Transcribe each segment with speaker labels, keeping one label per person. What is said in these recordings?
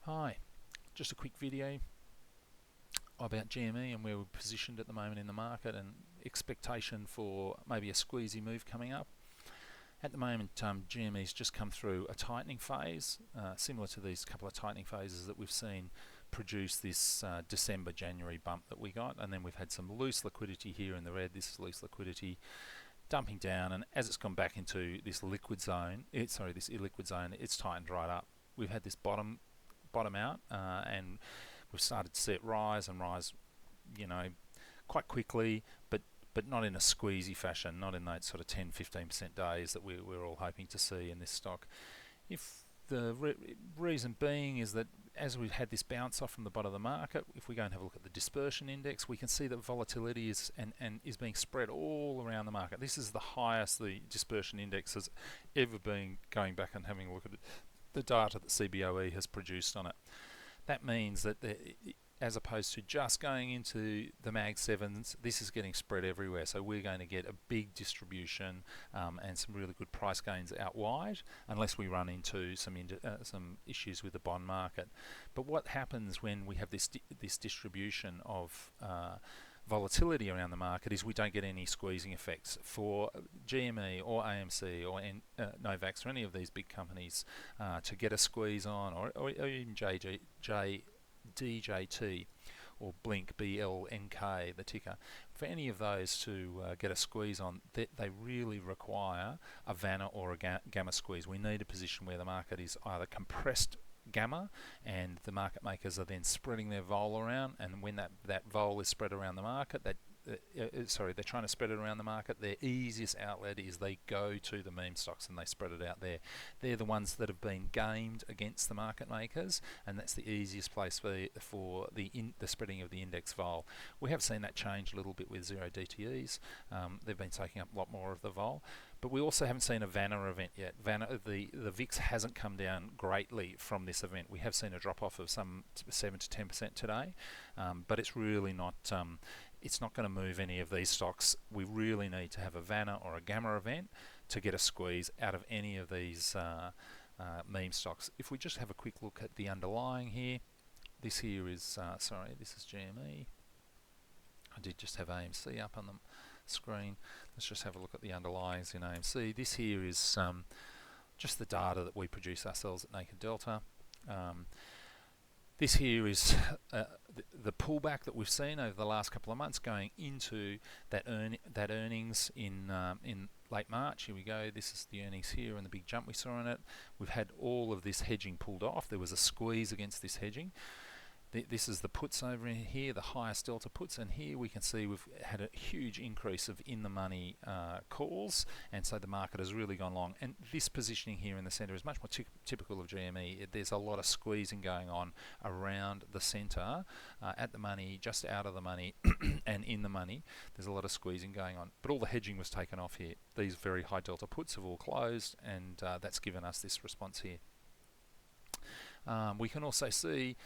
Speaker 1: Hi, just a quick video about GME and where we're positioned at the moment in the market and expectation for maybe a squeezy move coming up. At the moment, GME's just come through a tightening phase, similar to these couple of tightening phases that we've seen produce this December-January bump that we got, and then we've had some loose liquidity here in the red. This is loose liquidity dumping down, and as it's gone back into this liquid zone, this illiquid zone, it's tightened right up. We've had this bottom out, and we've started to see it rise and rise, quite quickly, but not in a squeezy fashion, not in those sort of 10-15% days that we're all hoping to see in this stock. If the reason being is that as we've had this bounce off from the bottom of the market, if we go and have a look at the dispersion index, we can see that volatility is being spread all around the market. This is the highest the dispersion index has ever been, going back and having a look at the data that CBOE has produced on it. That means that as opposed to just going into the Mag 7s, this is getting spread everywhere. So we're going to get a big distribution and some really good price gains out wide, unless we run into some issues with the bond market. But what happens when we have this distribution of volatility around the market is we don't get any squeezing effects for GME or AMC or Novax or any of these big companies to get a squeeze on, or even DJT or Blink, BLNK, the ticker. For any of those to get a squeeze on, they really require a Vanna or a gamma squeeze. We need a position where the market is either compressed gamma and the market makers are then spreading their vol around, and when that vol is spread around the market, they're trying to spread it around the market, their easiest outlet is they go to the meme stocks and they spread it out there. They're the ones that have been gamed against the market makers, and that's the easiest place for the spreading of the index vol. We have seen that change a little bit with zero DTEs. They've been taking up a lot more of the vol, but we also haven't seen a Vanna event yet. The VIX hasn't come down greatly from this event. We have seen a drop off of some 7 to 10% today, but it's really not. It's not going to move any of these stocks. We really need to have a Vanna or a gamma event to get a squeeze out of any of these meme stocks. If we just have a quick look at the underlying here, this here is this is GME. I did just have AMC up on the screen. Let's just have a look at the underlyings in AMC. This here is just the data that we produce ourselves at Naked Delta. This here is the pullback that we've seen over the last couple of months, going into that earnings in late March. Here we go. This is the earnings here and the big jump we saw in it. We've had all of this hedging pulled off. There was a squeeze against this hedging. This is the puts over in here, the highest delta puts, and here we can see we've had a huge increase of in-the-money calls, and so the market has really gone long. And this positioning here in the centre is much more typical of GME. There's a lot of squeezing going on around the centre, at the money, just out of the money, and in the money. There's a lot of squeezing going on, but all the hedging was taken off here. These very high delta puts have all closed, and that's given us this response here. We can also see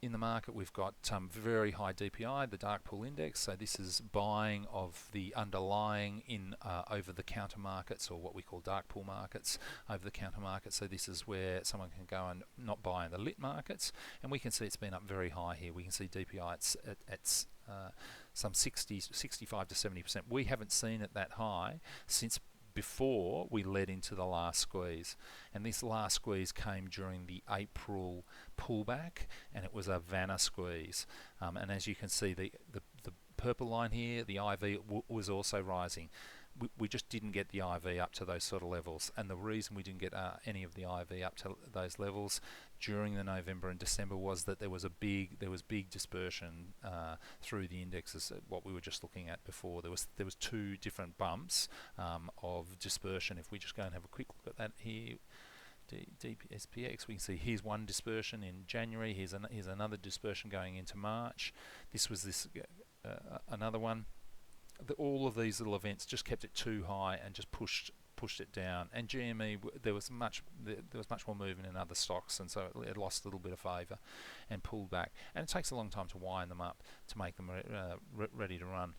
Speaker 1: in the market we've got very high DPI, the dark pool index. So this is buying of the underlying in over-the-counter markets, or what we call dark pool markets, over-the-counter markets. So this is where someone can go and not buy in the lit markets, and we can see it's been up very high here. We can see DPI at some 65 to 70%. We haven't seen it that high since before we led into the last squeeze, and this last squeeze came during the April pullback, and it was a Vanna squeeze, and as you can see, the purple line here, the IV was also rising. We just didn't get the IV up to those sort of levels, and the reason we didn't get any of the IV up to those levels during the November and December was that there was big dispersion through the indexes. What we were just looking at before, there was two different bumps of dispersion. If we just go and have a quick look at that here, SPX, we can see here's one dispersion in January. Here's another dispersion going into March. This was another one. All of these little events just kept it too high and just pushed it down. And GME, there was much more movement in other stocks, and so it lost a little bit of favour and pulled back. And it takes a long time to wind them up to make them ready to run.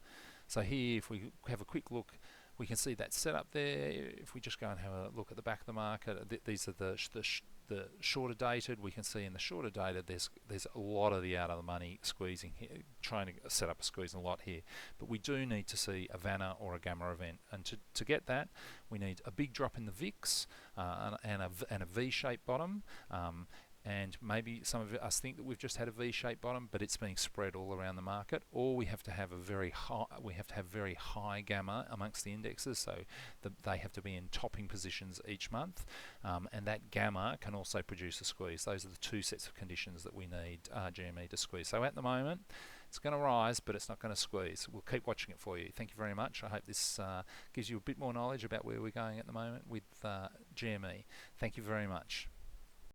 Speaker 1: So here, if we have a quick look, we can see that setup there. If we just go and have a look at the back of the market, these are the the shorter dated, we can see in the shorter dated there's a lot of the out of the money squeezing here, trying to set up a squeezing lot here. But we do need to see a Vanna or a Gamma event, and to get that we need a big drop in the VIX and a V-shaped bottom. And maybe some of us think that we've just had a V-shaped bottom, but it's being spread all around the market. Or we have to have very high gamma amongst the indexes, so they have to be in topping positions each month, and that gamma can also produce a squeeze. Those are the two sets of conditions that we need GME to squeeze. So at the moment, it's going to rise, but it's not going to squeeze. We'll keep watching it for you. Thank you very much. I hope this gives you a bit more knowledge about where we're going at the moment with GME. Thank you very much.